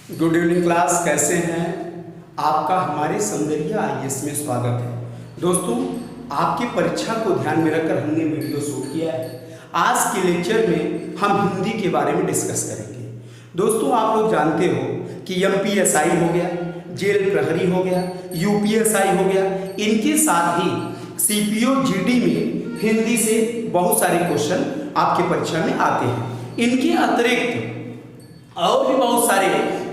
Good evening class, कैसे हैं? आपका हमारे सौंदर्य आईएएस में स्वागत है। दोस्तों, आपकी परीक्षा को ध्यान में रखकर हमने वीडियो शूट किया है। आज के लेक्चर में हम हिंदी के बारे में डिस्कस करेंगे। दोस्तों, आप लोग जानते हो कि एमपीएसआई हो गया, जेल प्रहरी हो गया, यूपीएसआई हो गया, इनके साथ ही सीपीओ जीडी में हिंदी से बहुत सारे क्वेश्चन आपकी परीक्षा में आते हैं। इनके अतिरिक्त और भी बहुत सारे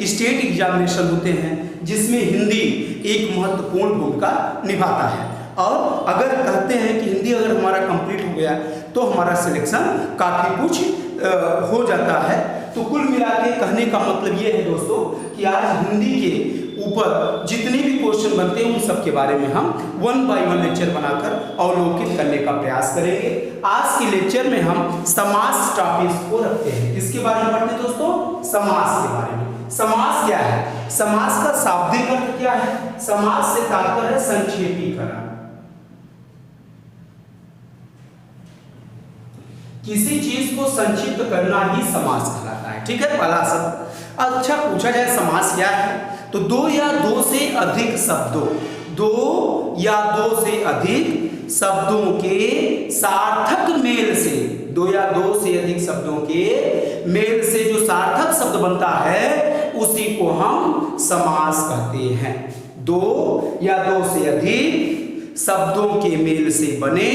स्टेट एग्जामिनेशन होते हैं जिसमें हिंदी एक महत्वपूर्ण भूमिका निभाता है। और अगर कहते हैं कि हिंदी अगर हमारा कंप्लीट हो गया तो हमारा सिलेक्शन काफ़ी कुछ हो जाता है। तो कुल मिला के कहने का मतलब ये है दोस्तों कि आज हिंदी के ऊपर जितने भी क्वेश्चन बनते हैं उन सब के बारे में हम 1 बाय 1 लेक्चर बनाकर अवलोकित करने का प्रयास करेंगे। आज के लेक्चर में हम समास टॉपिक्स को रखते हैं। किसके बारे में पढ़ते हैं दोस्तों? समास के बारे में। समास क्या है? समास का शाब्दिक अर्थ क्या है? समास से तात्पर्य है संक्षेपीकरण। किसी चीज को संक्षिप्त करना ही समास कहलाता है। ठीक है, पहला शब्द। अच्छा, पूछा जाए समास क्या है तो दो या दो से अधिक शब्दों, दो या दो से अधिक शब्दों के सार्थक मेल से, दो या दो से अधिक शब्दों के मेल से जो सार्थक शब्द बनता है उसी को हम समास कहते हैं। दो या दो से अधिक शब्दों के मेल से बने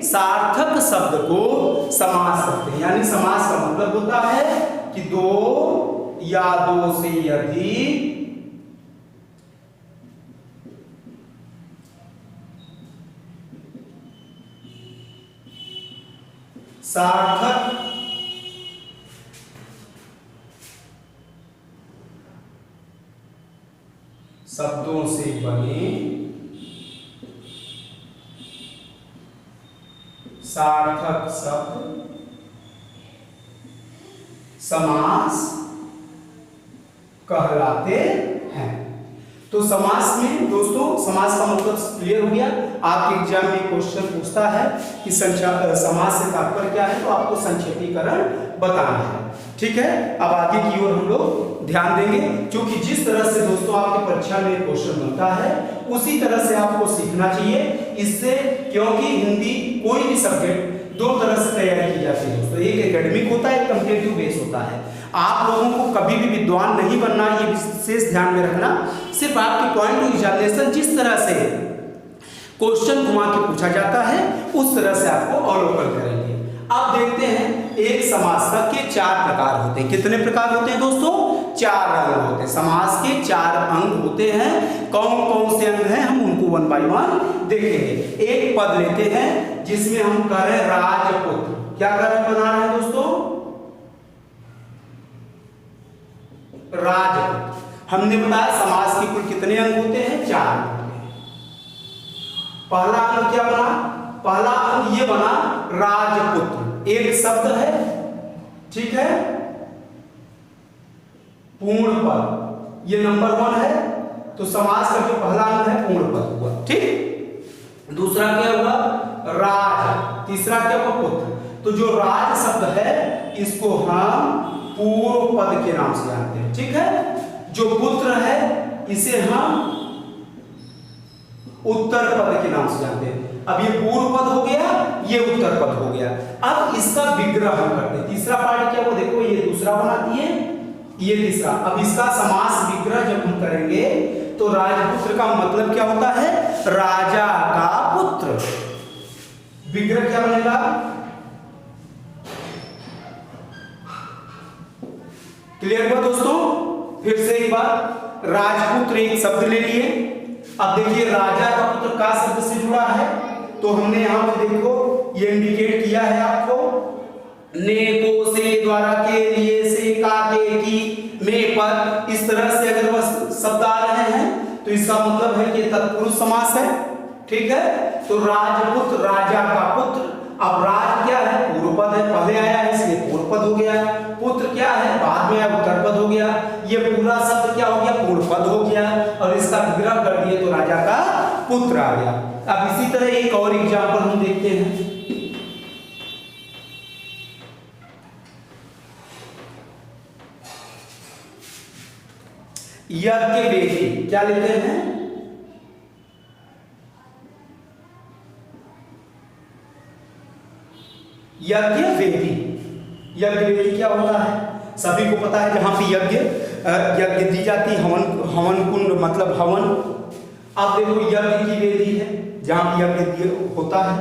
सार्थक शब्द को समास कहते हैं। यानी समास का मतलब होता है कि दो या दो से अधिक सार्थक शब्दों से बने सार्थक शब्द समास कहलाते हैं। तो समास में दोस्तों, समास का मतलब क्लियर हो गया। आपके एग्जाम में क्वेश्चन पूछता है कि समास से तात्पर्य क्या है, तो आपको संक्षेपीकरण बताना है। ठीक है, अब आगे की ओर हम लोग ध्यान देंगे, क्योंकि जिस तरह से दोस्तों आपकी परीक्षा में क्वेश्चन बनता है उसी तरह से आपको सीखना चाहिए। इससे क्योंकि हिंदी कोई भी सब्जेक्ट दो तरह से तैयारी की जाती है दोस्तों, एक एकेडमिक होता है, एक कॉम्पिटिटिव बेस होता है। आप लोगों को कभी भी विद्वान नहीं बनना, ये विशेष ध्यान में रखना। सिर्फ आपके पॉइंट ऑफ एग्जामिनेशन जिस तरह से क्वेश्चन घुमा के पूछा जाता है उस तरह से आपको अवलोकन करेंगे। अब देखते हैं, एक समास के 4 प्रकार होते हैं। कितने प्रकार होते हैं दोस्तों? 4 अंग होते हैं। समास के 4 अंग होते हैं। कौन कौन से अंग हैं हम उनको 1 बाय 1 देखेंगे। एक पद लेते हैं जिसमें हम कह रहे हैं राजपुत्र। क्या कर बना रहे हैं दोस्तों? राजपुत्र। हमने बताया समास के कुल कितने अंग होते हैं? 4 होते हैं। पहला अंग क्या बना? पहला अंग ये बना राजपुत्र। एक शब्द है, ठीक है, पूर्ण पद, ये नंबर 1 है। तो समास का जो पहला अंग है पूर्ण पद हुआ। ठीक, दूसरा क्या हुआ? राज। तीसरा क्या हुआ? पुत्र। तो जो राज शब्द है इसको हम पूर्व पद के नाम से जानते हैं। ठीक है, जो पुत्र है इसे हम उत्तर पद के नाम से जानते हैं। अब ये पूर्व पद हो गया, ये उत्तर पद हो गया। अब इसका विग्रह हम करते हैं। तीसरा पार्ट क्या, वो देखो, ये दूसरा बनाती है, ये तीसरा। अब इसका समास विग्रह जब हम करेंगे तो राजपुत्र का मतलब क्या होता है? राजा का पुत्र। विग्रह क्या बनेगा? क्लियर हुआ दोस्तों? फिर से एक बार, राजपुत्र एक शब्द ले लिए। अब देखिए, राजा का पुत्र का शब्द से जुड़ा है, तो हमने यहां पे देखो ये इंडिकेट किया है आपको, ने, को, से, द्वारा, के, लिए, से, का, के, की, में, पर। इस तरह से अगर वह शब्द आ रहे हैं तो इसका मतलब है कि तत्पुरुष समास है। ठीक है, तो राजपुत्र, राजा का पुत्र। अब राज क्या है? पूर्व पद है, पहले आया है इसलिए पूर्व पद हो गया। पुत्र क्या है? बाद में आया, उत्तर पद हो गया। ये पूरा शब्द क्या हो गया? पूर्व पद हो गया। और इसका विग्रह कर दिए तो राजा का पुत्र आ गया। अब इसी तरह एक और एग्जाम्पल हम देखते हैं। यज्ञ वेदी क्या लेते हैं? यज्ञ वेदी। यज्ञ वेदी क्या होता है? सभी को पता है, जहां पे यज्ञ दी जाती, हवन कुंड मतलब हवन। अब देखो यज्ञ की वेदी है जहां यज्ञ होता है,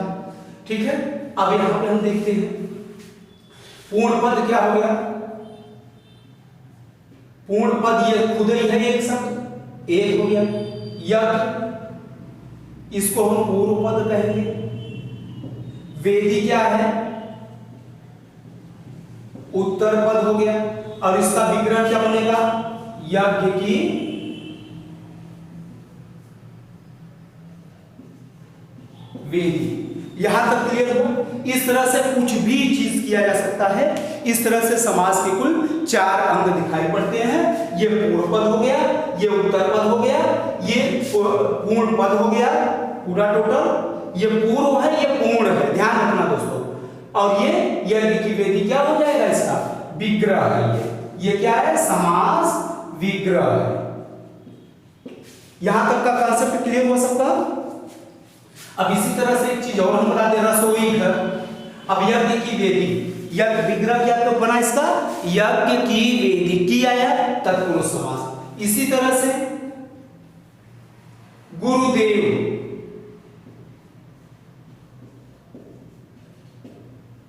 ठीक है। अब यहां पे हम देखते हैं पूर्ण पद क्या हो गया? पूर्ण पद ये खुद ही है एक शब्द, एक हो गया यज्ञ, इसको हम पूर्व पद कहेंगे। वेदी क्या है? उत्तर पद हो गया, और इसका विग्रह क्या बनेगा? यज्ञ की वेदी। यहां तक क्लियर हो? इस तरह से कुछ भी चीज किया जा सकता है। इस तरह से समास के कुल 4 अंग दिखाई पड़ते हैं। ये पूर्व पद हो गया, ये उत्तर पद हो गया, ये पूर्ण पद हो गया, पूरा टोटल। ये पूर्व है, ये पूर्ण है, ध्यान रखना दोस्तों। और ये यज्ञ की वेदी क्या हो जाएगा? इसका विग्रह है। ये क्या है? समास विग्रह है। यहां तक का कांसेप्ट क्लियर हो सकता? अब इसी तरह से एक चीज और हम बता दें, रसोई घर। अब यज्ञ की वेदी, यज्ञ विग्रह क्या तो बना इसका? यज्ञ की वेदी, की आया तत्पुरुष समास। इसी तरह से गुरुदेव।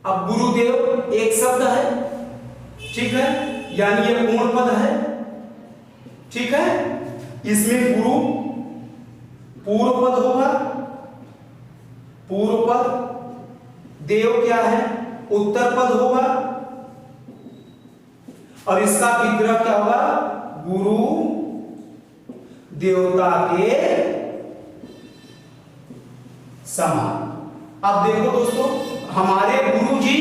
अब गुरुदेव एक शब्द है, ठीक है, यानी ये पूर्ण पद है, ठीक है। इसमें गुरु पूर्व पद होगा, पूर्व पद, देव क्या है? उत्तर पद होगा, और इसका विग्रह क्या होगा? गुरु देवता के समान। अब देखो दोस्तों, हमारे गुरु जी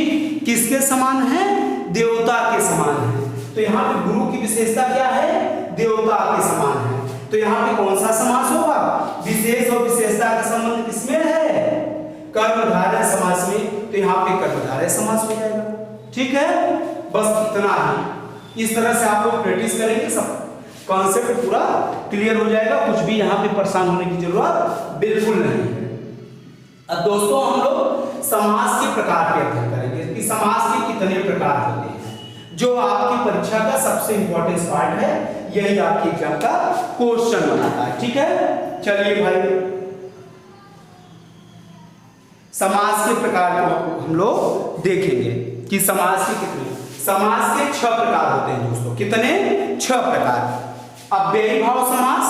किसके समान हैं? देवता के समान हैं। तो यहां पे गुरु की विशेषता क्या है? देवता के समान है। तो यहां पे कौन सा समास होगा? विशेष और विशेषता का संबंध किसमें है? कर्मधारय समास में। तो यहां पे कर्मधारय समास हो जाएगा, ठीक है। बस इतना ही। इस तरह से आप लोग प्रैक्टिस करेंगे, सब कॉन्सेप्ट पूरा क्लियर हो जाएगा। कुछ भी यहां पे परेशान होने की जरूरत बिल्कुल नहीं है। अब दोस्तों हम लोग समास के प्रकार के अध्ययन करेंगे कि समास के कितने प्रकार होते हैं, जो आपकी परीक्षा का सबसे इंपॉर्टेंट पार्ट है। यही आपके एग्जाम का क्वेश्चन बनाता है, ठीक है। चलिए भाई, समास के प्रकार को हम लोग देखेंगे कि समास के कितने। समास के 6 प्रकार होते हैं दोस्तों। कितने? 6 प्रकार। अव्ययीभाव समास,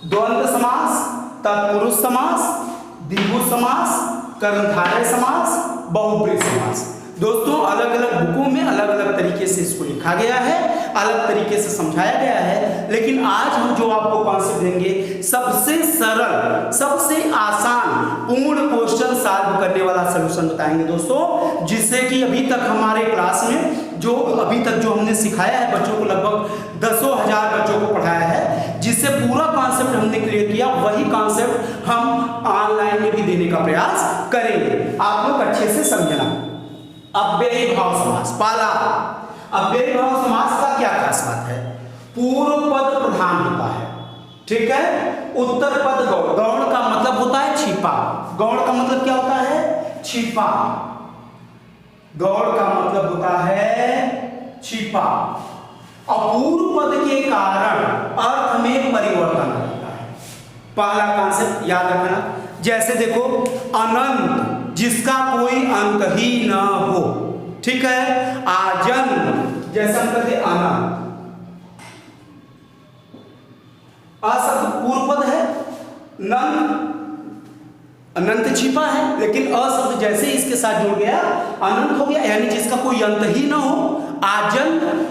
द्वंद्व समास, तत्पुरुष समास, द्विगु समास, कर्मधारय समास, बहुब्रीहि समास। दोस्तों अलग अलग बुकों में अलग अलग तरीके से इसको लिखा गया है, अलग तरीके से समझाया गया है। लेकिन आज हम जो आपको कॉन्सेप्ट देंगे, सबसे सरल, सबसे आसान, पूर्ण क्वेश्चन सॉल्व करने वाला सलूशन बताएंगे दोस्तों। जिससे कि अभी तक हमारे क्लास में जो अभी तक जो हमने सिखाया है बच्चों को, लगभग 10,000 बच्चों को पढ़ाया है, जिससे पूरा कॉन्सेप्ट हमने क्लियर किया, वही कॉन्सेप्ट हम ऑनलाइन में भी देने का प्रयास करेंगे। आप लोग अच्छे से समझना। अव्ययीभाव समास, पहला अव्ययीभाव समास का क्या खास बात है? पूर्व पद प्रधान होता है, ठीक है। उत्तर पद गौण, गौण का मतलब होता है छिपा। गौण का मतलब क्या होता है? छिपा। गौण का मतलब होता है छिपा। अपूर्व पद के कारण अर्थ में परिवर्तन होता है। पहला कॉन्सेप्ट याद रखना। जैसे देखो, अनंत, जिसका कोई अंत ही न हो, ठीक है। आजन्म, जैसे हम कहते अनंत। अशब्द पूर्व पद है, नंत अनंत छिपा है, लेकिन अशब्द जैसे इसके साथ जुड़ गया अनंत हो गया, यानी जिसका कोई अंत ही न हो। आजन्म,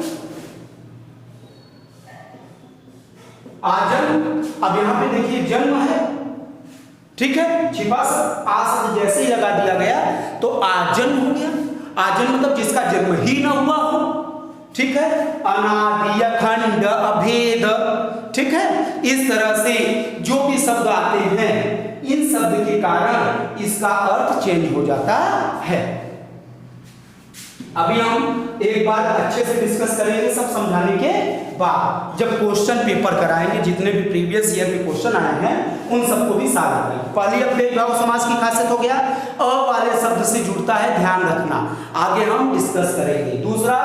आजन्म। अब यहां पे देखिए जन्म है, ठीक है। छिपा शब्द जैसे ही लगा दिया गया तो आजन्म हो गया। आजन्म मतलब जिसका जन्म ही ना हुआ हो, ठीक है। अनादि, अखंड, अभेद, ठीक है। इस तरह से जो भी शब्द आते हैं, इन शब्द के कारण इसका अर्थ चेंज हो जाता है। अभी हम एक बार अच्छे से डिस्कस करेंगे सब समझाने के बाद, जब क्वेश्चन पेपर कराएंगे जितने भी प्रीवियस ईयर में क्वेश्चन आए हैं उन सबको भी सारा करेंगे। पहली अव्ययी भाव समास की खासियत हो गया अ वाले शब्द से जुड़ता है, ध्यान रखना, आगे हम डिस्कस करेंगे। दूसरा,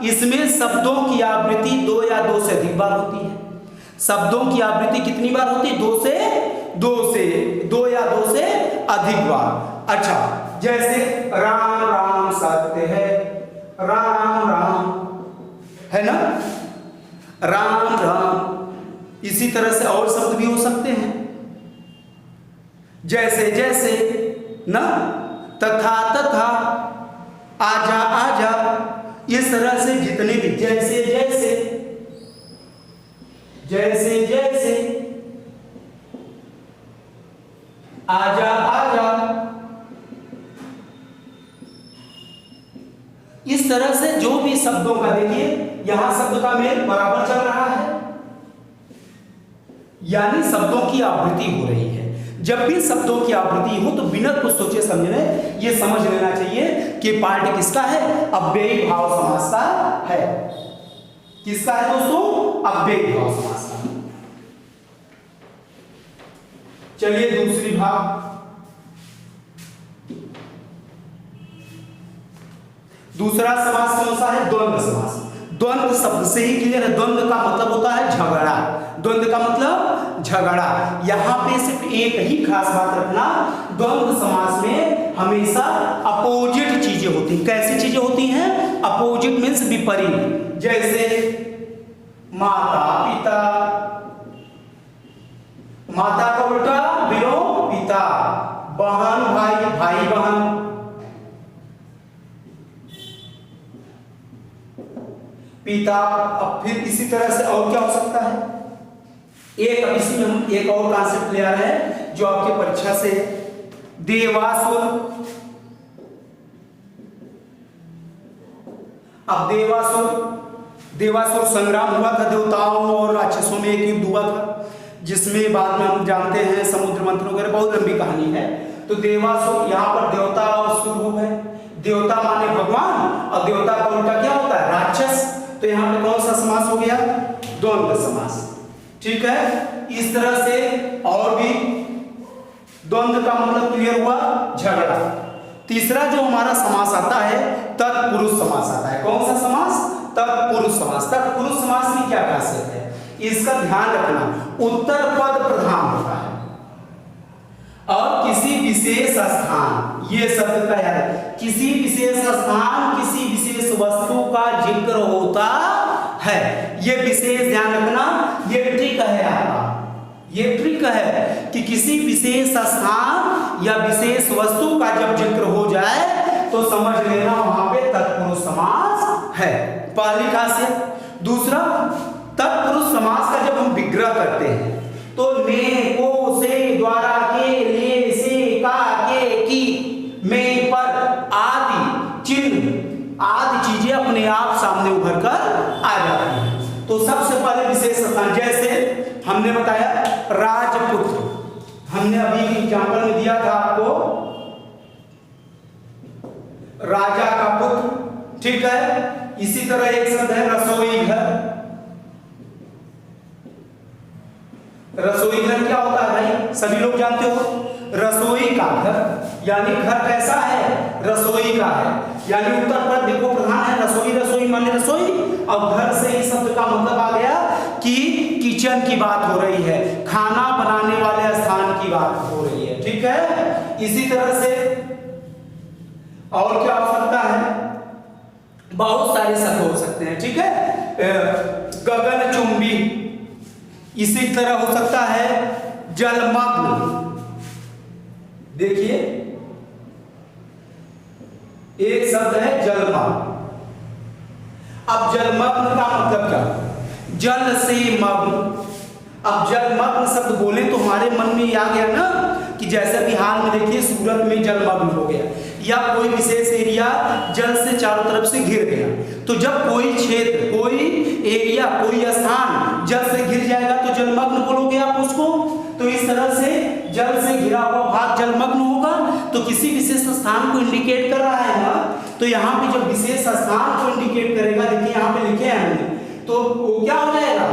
इसमें शब्दों की आवृत्ति 2 या 2 से अधिक बार होती है। शब्दों की आवृत्ति कितनी बार होती है? 2 या 2 से अधिक बार। अच्छा, जैसे राम राम सत्य है, राम राम है ना, राम राम। इसी तरह से और शब्द भी हो सकते हैं, जैसे जैसे ना, तथा तथा, आजा आजा, इस तरह से जितने भी जैसे जैसे, जैसे जैसे, आजा आजा, इस तरह से जो भी शब्दों का, देखिए यहां शब्द का मेल बराबर चल रहा है, यानी शब्दों की आवृत्ति हो रही है। जब भी शब्दों की आवृत्ति हो तो बिना कुछ सोचे समझे ये समझ लेना चाहिए कि पार्ट किसका है? अव्ययी भाव समास का है। किसका है दोस्तों? अव्ययी भाव समास का। चलिए दूसरी भाग, दूसरा समास कौन सा है? द्वंद्व समास। द्वंद्व शब्द से ही क्लियर है, द्वंद्व का मतलब होता है झगड़ा। द्वंद्व का मतलब झगड़ा। यहां पे सिर्फ एक ही खास बात रखना, द्वंद्व समास में हमेशा अपोजिट चीजें होती हैं। कैसी चीजें होती हैं? अपोजिट मीन्स विपरीत। जैसे माता पिता, माता का उल्टा बिलो पिता, बहन भाई, भाई बहन, पिता। अब फिर इसी तरह से और क्या हो सकता है? एक, अब इसी में हम एक और कॉन्सेप्ट ले आ रहे हैं जो आपके परीक्षा से, देवासुर। अब देवासुर संग्राम हुआ था, देवताओं और राक्षसों में एक युद्ध हुआ था, जिसमें बाद में हम जानते हैं समुद्र मंथन वगैरह, बहुत लंबी कहानी है। तो देवासुर, यहाँ पर देवता और सुर हो गए। देवता माने भगवान और देवता का उल्टा क्या होता है? राक्षस। तो यहाँ पे कौन सा समास हो गया? द्वंद्व समास। ठीक है, इस तरह से और भी द्वंद्व का मतलब क्लियर हुआ, झगड़ा। तीसरा जो हमारा समास आता है तत्पुरुष समास आता है। कौन सा समास? तत्पुरुष समास। तत्पुरुष समास में क्या खासियत है? इसका ध्यान रखना, उत्तर पद प्रधान होता है और किसी विशेष स्थान, ये शब्द का याद है, किसी विशेष स्थान, किसी विशेष वस्तु का जिक्र होता है। ये विशेष ध्यान रखना, ये ट्रिक है आपका, ये ट्रिक है कि किसी विशेष स्थान या विशेष वस्तु का जब जिक्र हो जाए तो समझ लेना वहां पे तत्पुरुष समास है। पहली खासियत। दूसरा, तत्पुरुष समास का जब हम विग्रह करते हैं तो ने, को, से, द्वारा, के, लिए, से, का, के, की, में, पर आदि चिन्ह आदि चीजें अपने आप सामने उभर कर आ जाती हैं। तो सबसे पहले विशेष स्थान, जैसे हमने बताया राजपुत्र, हमने अभी एग्जाम्पल में दिया था आपको, राजा का पुत्र। ठीक है, इसी तरह एक शब्द है रसोई घर। रसोई घर क्या होता है भाई? सभी लोग जानते हो, रसोई का घर, यानी घर कैसा है? रसोई का है, यानी उत्तर पर देखो प्रधान है रसोई, रसोई माने रसोई, और घर से इस शब्द का मतलब आ गया कि किचन की बात हो रही है, खाना बनाने वाले स्थान की बात हो रही है। ठीक है, इसी तरह से और क्या हो सकता है? बहुत सारे शब्द हो सकते हैं। ठीक है, गगनचुंबी, इसी तरह हो सकता है जलमग्न। देखिए एक शब्द है जलमग्न। अब जलमग्न का मतलब क्या? जल से मग्न। अब जलमग्न शब्द बोले तो हमारे मन में आ गया ना कि जैसे अभी हाल में देखिए सूरत में जलमग्न हो गया, या कोई विशेष एरिया जल से चारों तरफ से घिर गया। तो जब कोई क्षेत्र, कोई एरिया, कोई स्थान जल से घिर जाएगा तो जलमग्न बोलोगे आप उसको। तो इस तरह से जल से घिरा हुआ भाग जलमग्न होगा, तो किसी विशेष स्थान को इंडिकेट कर रहा है ना, तो यहाँ पे जब विशेष स्थान को इंडिकेट करेगा, देखिए यहाँ पे लिखे हैं हमने, तो वो क्या हो जाएगा,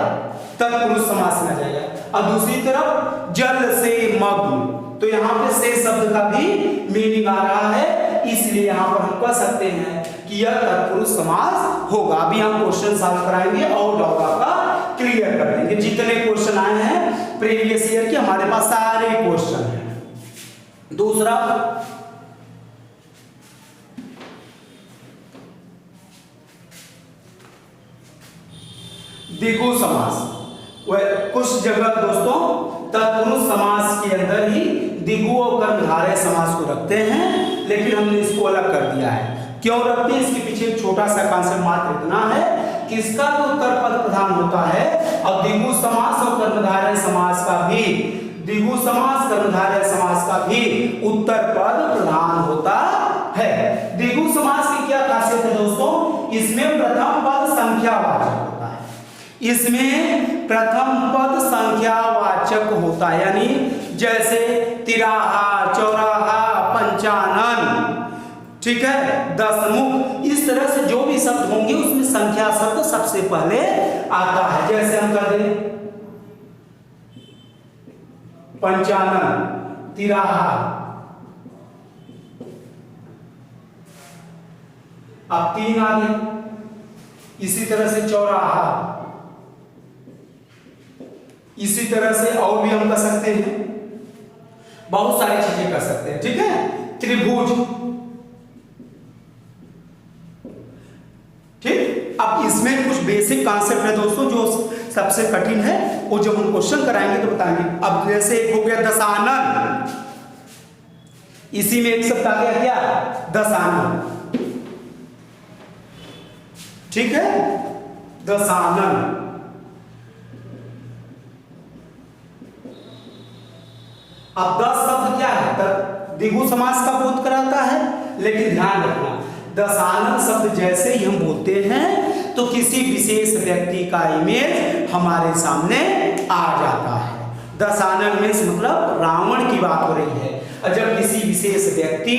तत्पुरुष समास में आ जाएगा। और दूसरी तरफ जल से मग्न, तो यहाँ पे से शब्द का भी मीनिंग आ रहा है, इसलिए यहाँ पर हम कह सकते हैं कि यह तत्पुरुष समास होगा। अभी हम क्वेश्चन सॉल्व कराएंगे और डाउट आपका क्लियर कर देंगे। जितने क्वेश्चन आए हैं प्रीवियस ईयर के, हमारे पास सारे क्वेश्चन हैं। दूसरा, द्विगु समास। कुछ जगह दोस्तों तत्पुरुष समास के अंदर ही द्विगु और कर्मधारय समास को रखते हैं, लेकिन हमने इसको अलग कर दिया है। क्यों रखते हैं, इसके पीछे एक छोटा सा कॉन्सेप्ट मात्र इतना है कि इसका तो उत्तर पद प्रधान होता है, और द्विगु समास और कर्मधारय समास का भी, द्विगु समास कर्मधारय समास का भी उत्तर पद प्रधान होता है। द्विगु समास की क्या खासियत है दोस्तों, इसमें प्रथम पद संख्यावाचक होता है, इसमें प्रथम पद संख्यावाचक होता है, यानी जैसे तिराहा, चौराहा, पंचानन, ठीक है, दशमुख, इस तरह से जो भी शब्द होंगे उसमें संख्या शब्द सबसे पहले आता है। जैसे हम कर दें पंचानन, तिराहा, अब 3 आ गए, इसी तरह से चौराहा, इसी तरह से और भी हम कर सकते हैं, बहुत सारी चीजें कर सकते हैं, ठीक है। त्रिभुज, ठीक। अब इसमें कुछ बेसिक कॉन्सेप्ट है दोस्तों जो सबसे कठिन है, वो जब हम क्वेश्चन कराएंगे तो बताएंगे। अब जैसे एक हो गया दशानन, इसी में एक शब्द आ गया क्या, दशानन, ठीक है, दशानन। अब 10 शब्द क्या है, द्विगु समास का बोध कराता है, लेकिन ध्यान रखना दशानन शब्द जैसे ही हम बोलते हैं तो किसी विशेष व्यक्ति का इमेज हमारे सामने आ जाता है। दशानन में मतलब रावण की बात हो रही है, और जब किसी विशेष व्यक्ति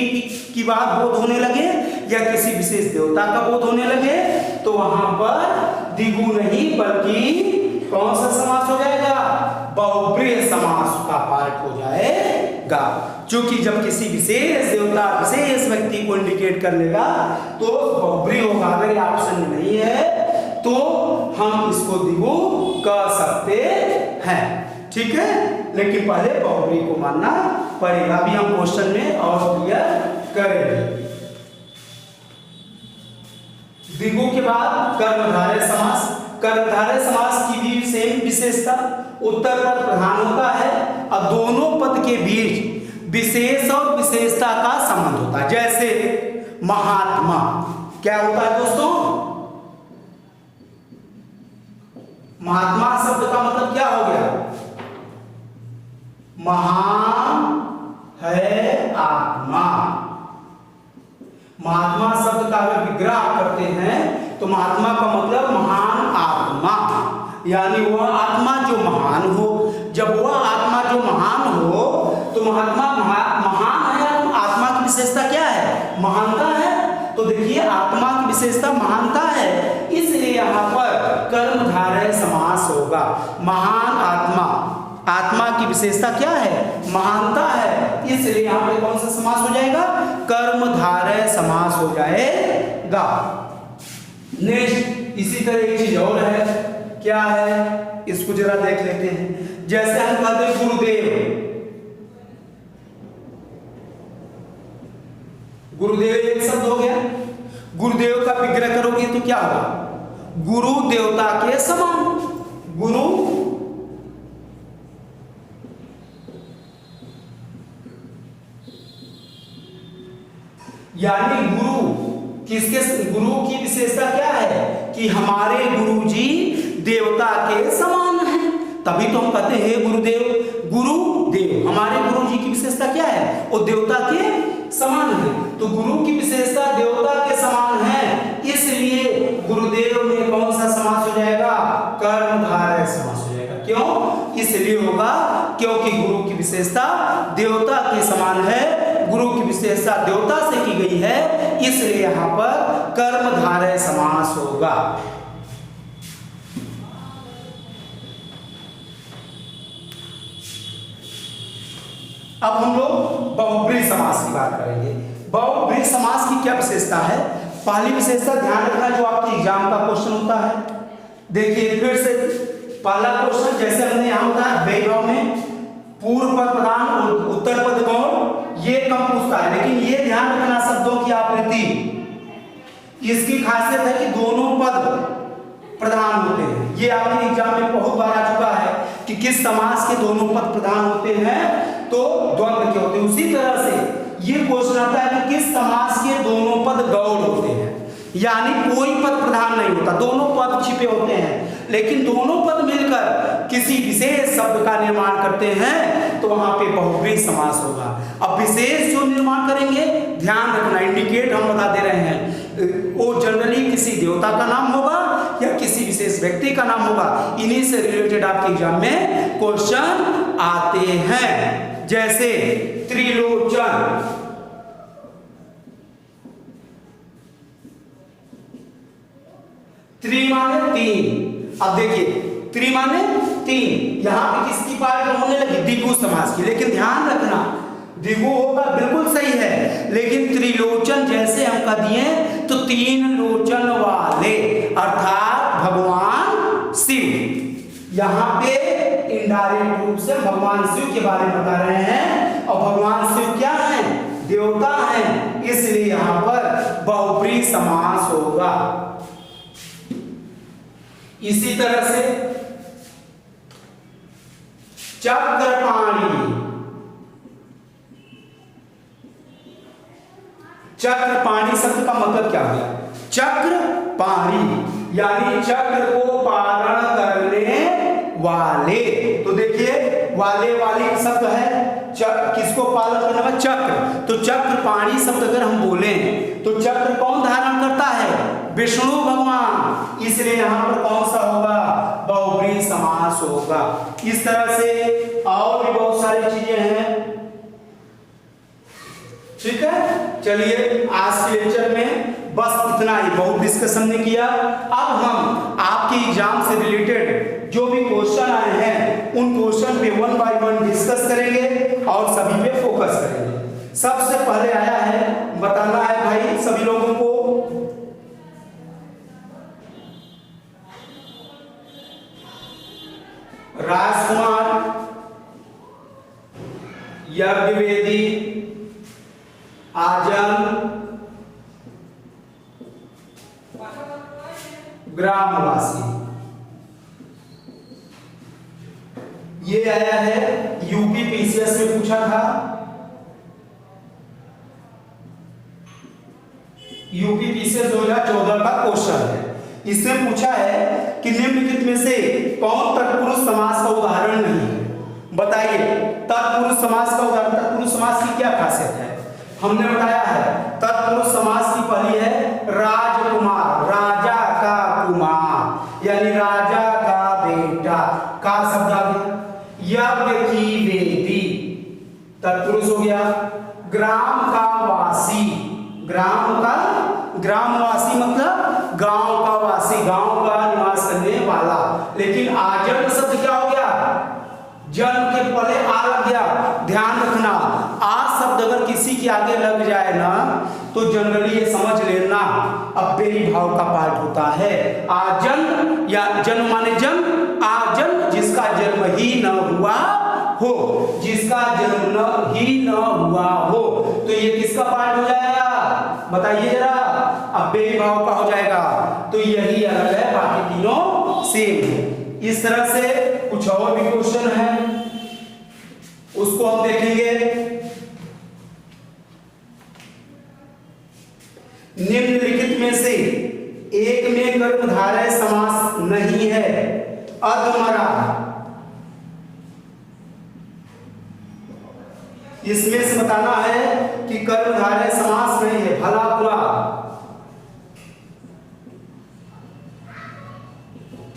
की बात बोध होने लगे या किसी विशेष देवता का बोध होने लगे तो वहां पर द्विगु नहीं बल्कि कौन सा समास हो जाएगा, बहुब्रीहि समास का पार्ट हो जाएगा। क्योंकि जब किसी विशेष देवता विशेष व्यक्ति को इंडिकेट कर लेगा तो बहुब्रीहि होगा। अगर ऑप्शन में नहीं है तो हम इसको द्विगु कह सकते हैं, ठीक है, लेकिन पहले बहुब्रीहि को मानना पड़ेगा। अभी हम क्वेश्चन में और क्लियर करेंगे। द्विगु के बाद कर्मधारय समास। कर्मधारय समास की भी सेम विशेषता, उत्तर पद प्रधान होता है और दोनों पद के बीच विशेष और विशेषता का संबंध होता है। जैसे महात्मा, क्या होता है दोस्तों, महात्मा शब्द का मतलब क्या हो गया, महान है आत्मा। महात्मा शब्द का अगर विग्रह करते हैं तो महात्मा का मतलब महान आत्मा, यानी वह आत्मा जो महान हो। जब वह आत्मा जो महान हो तो महात्मा महान है, आत्मा की विशेषता क्या है, महानता है। तो देखिए आत्मा की विशेषता महानता है, इसलिए यहाँ पर कर्मधारय समास होगा। महान आत्मा, आत्मा की विशेषता क्या है, महानता है, इसलिए यहाँ पे कौन सा समास हो जाएगा, कर्मधारय समास हो जाएगा। नेक्स्ट इसी तरह एक चीज और है, क्या है, इसको जरा देख लेते हैं। जैसे हम कहते हैं गुरुदेव, गुरुदेव एक शब्द हो गया, गुरुदेव का विग्रह करोगे तो क्या होगा, गुरु देवता के समान। गुरु यानी गुरु किसके, गुरु की विशेषता क्या है कि हमारे गुरुजी देवता के समान हैं, तभी तो हम कहते हैं गुरुदेव। गुरुदेव हमारे गुरुजी की विशेषता क्या है, वो देवता के समान है। तो गुरु की विशेषता देवता के समान है, इसलिए गुरुदेव में कौन सा समास हो जाएगा, कर्मधारय समास हो जाएगा। क्यों, इसलिए होगा क्योंकि गुरु की विशेषता देवता के समान है। गुरु की विशेषता देवता से की गई है, इसलिए यहाँ पर कर्मधारय समास होगा। अब हम लोग बहुब्रीहि समास की बात करेंगे। बहुब्रीहि समास की क्या विशेषता है? पहली विशेषता ध्यान रखना, जो आपके एग्जाम का क्वेश्चन होता है। देखिए फिर से पहला क्वेश्चन, जैसे हमने यहाँ बताया वैभव में पूर्व पद प्रधान और उत्तर पद गौण, ये कम पूछता है, लेकिन ये ध्यान रखना शब्दों की आवृत्ति, इसकी खासियत है कि दोनों पद प्रधान होते हैं। ये आपके एग्जाम में बहुत बार आ चुका है कि किस समास के दोनों पद प्रधान होते हैं, तो द्वंद्व के होते हैं। उसी तरह से ये क्वेश्चन आता है कि किस समास के दोनों पद गौण होते हैं, यानी कोई पद प्रधान नहीं होता, दोनों पद छिपे होते हैं, लेकिन दोनों पद मिलकर किसी विशेष शब्द का निर्माण करते हैं, तो वहां पे बहुब्रीहि समास होगा। अब विशेष जो निर्माण करेंगे, ध्यान रखना, इंडिकेट हम बता दे रहे हैं, वो जनरली किसी देवता का नाम होगा या किसी विशेष व्यक्ति का नाम होगा। इन्हीं से रिलेटेड आपके एग्जाम में क्वेश्चन आते हैं। जैसे त्रिलोचन, त्रि माने तीन। अब देखिए त्रि माने तीन, यहां पे किसकी बात होने लगी? द्विगु समास की। लेकिन ध्यान रखना, द्विगु होगा बिल्कुल सही है, लेकिन त्रिलोचन जैसे हम कह दिए तो तीन लोचन वाले, अर्थात भगवान शिव। यहाँ पे इनडायरेक्ट रूप से भगवान शिव के बारे में बता रहे हैं, और भगवान शिव क्या है? देवता हैं, इसलिए यहाँ पर बहुब्रीहि समास होगा। इसी तरह से चक्रपाणि, चक्रपाणि शब्द का मतलब क्या है? चक्रपाणि यानी चक्र को पारण करने वाले। तो देखिए वाले वाली शब्द है, किसको पालन करने वाला? चक्र। तो चक्रपाणि शब्द अगर हम बोले तो चक्र कौन धारण करता है? विष्णु भगवान, इसलिए यहां पर कौन सा होगा? बहुब्रीहि समास होगा। इस तरह से और भी बहुत सारी चीजें हैं। ठीक है, चलिए आज के लेक्चर में बस इतना ही, बहुत डिस्कशन ने किया। अब हम आपके एग्जाम से रिलेटेड जो भी क्वेश्चन आए हैं, उन क्वेश्चन पे 1 बाय 1 डिस्कस करेंगे और सभी पे फोकस करेंगे। सबसे पहले आया है, बताना है भाई सभी लोगों को, राजकुमार, यज्ञवेदी, आजम, ग्रामवासी, ये आया है यूपी पीसीएस में पूछा था। यूपी पीसीएस 2014 का क्वेश्चन है। इसमें पूछा है कि निम्नलिखित में से कौन तत्पुरुष समास का उदाहरण नहीं है? बताइए तत्पुरुष समास का उदाहरण। तत्पुरुष समास की क्या खासियत है? हमने बताया है तत्पुरुष समास की पहली है राजकुमार, राजा का कुमार, यानी राजा का बेटा, का शब्द आ गया। यज्ञ की वेदी तत्पुरुष हो गया। ग्राम का वासी, ग्राम का, ग्रामवासी मतलब गांव का वासी, गांव का निवास करने वाला। लेकिन आजम शब्द क्या हो गया? जन्म के पहले आ लग गया। ध्यान रखना, आ शब्द अगर किसी के आगे लग जाए ना, तो जनरली ये समझ लेना अव्ययी भाव का पाठ होता है। आजन्म या जन्म माने जन्म, आजन्म जिसका जन्म ही न हुआ हो, जिसका जन्म ही न हुआ हो, तो ये किसका पाठ हो जाएगा? बताइए जरा, अव्ययी भाव का हो जाएगा। तो यही अलग है, बाकी तीनों सेम है। इस तरह से कुछ और भी क्वेश्चन है, उसको हम देखेंगे। निम्नलिखित में से एक में कर्मधारय समास नहीं है। अधमरा, इसमें से बताना है कि कर्मधारय समास नहीं है। भला बुरा,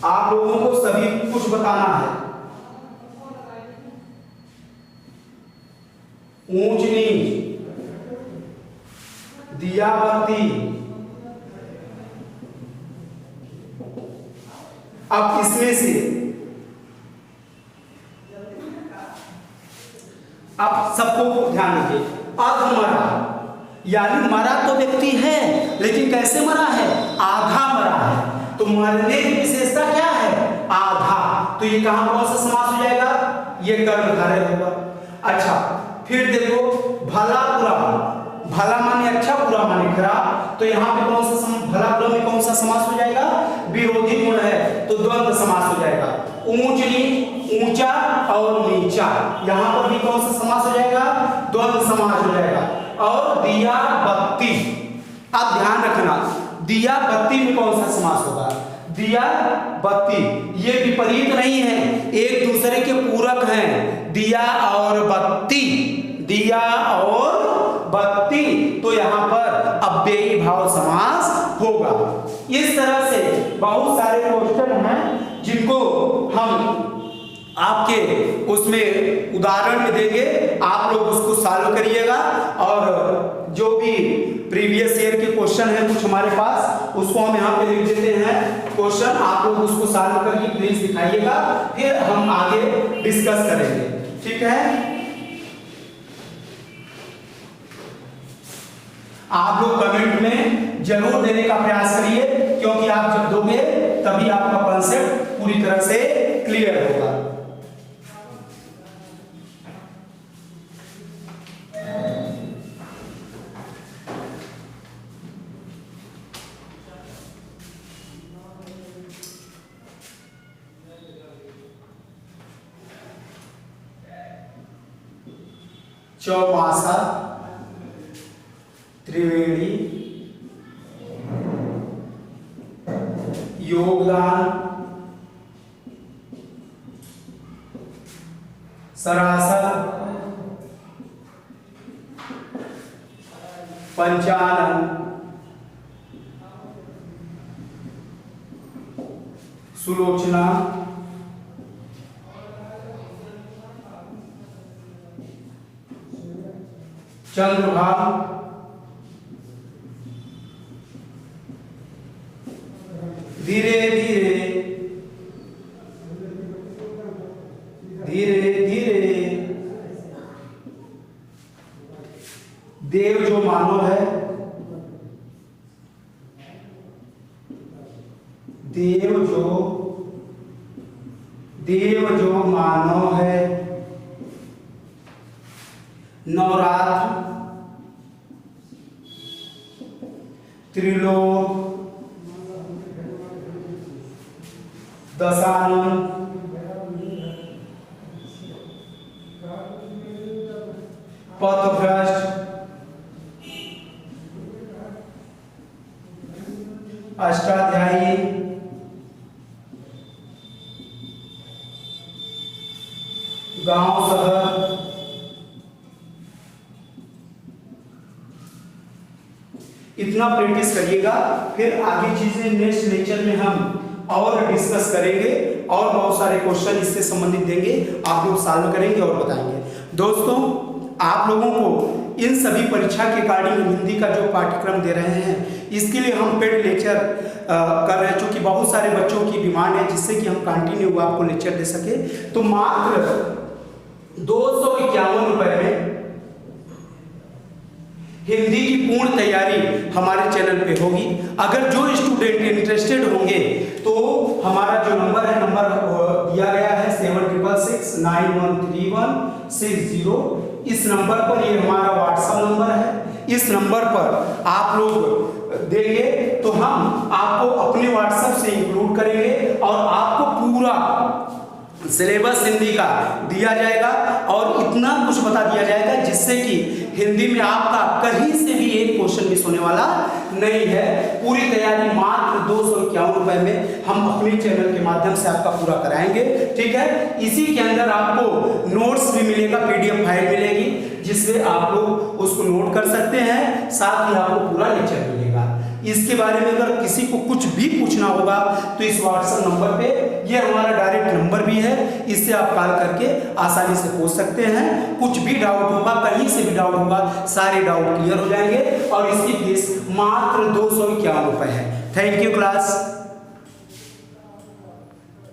आप लोगों को सभी कुछ बताना है। ऊंच नीच, दिया बत्ती। अब इसमें से अब सबको ध्यान रखिए, अधमरा, यानी मरा तो व्यक्ति है लेकिन कैसे मरा है, आधा मरा है। तो मरने की विशेषता क्या है, आधा। तो ये कहां कौन सा समास हो जाएगा, ये कर्मधारय होगा। अच्छा फिर देखो भला बुरा, भला माने अच्छा, बुरा माने खराब। तो यहाँ पे कौन सा भला बुरा में कौन सा समास हो जाएगा, विरोधी गुण है तो द्वंद्व समास हो जाएगा। ऊंच नीच, ऊंचा और नीचा, यहाँ पर भी कौन सा समास हो जाएगा, द्वंद्व समास हो जाएगा। और दिया बत्ती, अब ध्यान रखना दिया बत्ती में कौन सा समास होगा, दिया बत्ती, ये विपरीत नहीं है, एक दूसरे के पूरक हैं, दिया और बत्ती, दिया और बत्ती। तो यहाँ पर अव्ययी भाव समास होगा। इस तरह से बहुत सारे क्वेश्चन हैं जिनको हम आपके उसमें उदाहरण में देंगे, आप लोग उसको सॉल्व करिएगा। और जो भी प्रीवियस ईयर के क्वेश्चन हैं कुछ हमारे पास, उसको हम यहाँ पे लिख देते हैं क्वेश्चन, आप लोग उसको सॉल्व करके प्लीज दिखाइएगा, फिर हम आगे डिस्कस करेंगे, ठीक है। आप लोग कमेंट में जरूर देने का प्रयास करिए, क्योंकि आप जब दोगे तभी आपका कॉन्सेप्ट पूरी तरह से क्लियर होगा। चौमासा, त्रिवेणी, योगदान, सरासर, पंचानन, सुलोचना, चंद्रभाग, धीरे धीरे धीरे धीरे, देव जो मानव है, देव जो मानव है, नवरात्र, त्रिलोक, दशानन, पथभ्रष्ट, अष्टाध्यायी, गांव शहर, इतना प्रैक्टिस करिएगा, फिर आगे चीजें नेक्स्ट लेक्चर में हम और डिस्कस करेंगे और बहुत सारे क्वेश्चन इससे संबंधित देंगे, आप लोग सॉल्व करेंगे और बताएंगे। दोस्तों आप लोगों को इन सभी परीक्षा के अकॉर्डिंग हिंदी का जो पाठ्यक्रम दे रहे हैं, इसके लिए हम पेड लेक्चर कर रहे हैं, चूँकि बहुत सारे बच्चों की डिमांड है जिससे कि हम कंटिन्यू आपको लेक्चर दे सके। तो मात्र 251 रुपये में हिंदी की पूर्ण तैयारी हमारे चैनल पे होगी। अगर जो स्टूडेंट इंटरेस्टेड होंगे तो हमारा जो नंबर है, नंबर दिया गया है 7666913160, इस नंबर पर, ये हमारा व्हाट्सएप नंबर है, इस नंबर पर आप लोग देंगे तो हम आपको अपने व्हाट्सएप से इंक्लूड करेंगे और आपको पूरा सिलेबस हिंदी का दिया जाएगा और इतना कुछ बता दिया जाएगा जिससे कि हिंदी में आपका कहीं से भी एक क्वेश्चन मिस होने वाला नहीं है। पूरी तैयारी मात्र 251 रुपए में हम अपने चैनल के माध्यम से आपका पूरा कराएंगे, ठीक है। इसी के अंदर आपको नोट्स भी मिलेगा, PDF फाइल मिलेगी जिससे आप लोग उसको नोट कर सकते हैं, साथ ही आपको पूरा लेक्चर मिलेगा। इसके बारे में अगर किसी को कुछ भी पूछना होगा तो इस व्हाट्सएप नंबर पे, ये हमारा डायरेक्ट नंबर भी है, इससे आप कॉल करके आसानी से पूछ सकते हैं। कुछ भी डाउट होगा, कहीं से भी डाउट होगा, सारे डाउट क्लियर हो जाएंगे और इसकी फीस मात्र 251 रुपये है। Thank you class.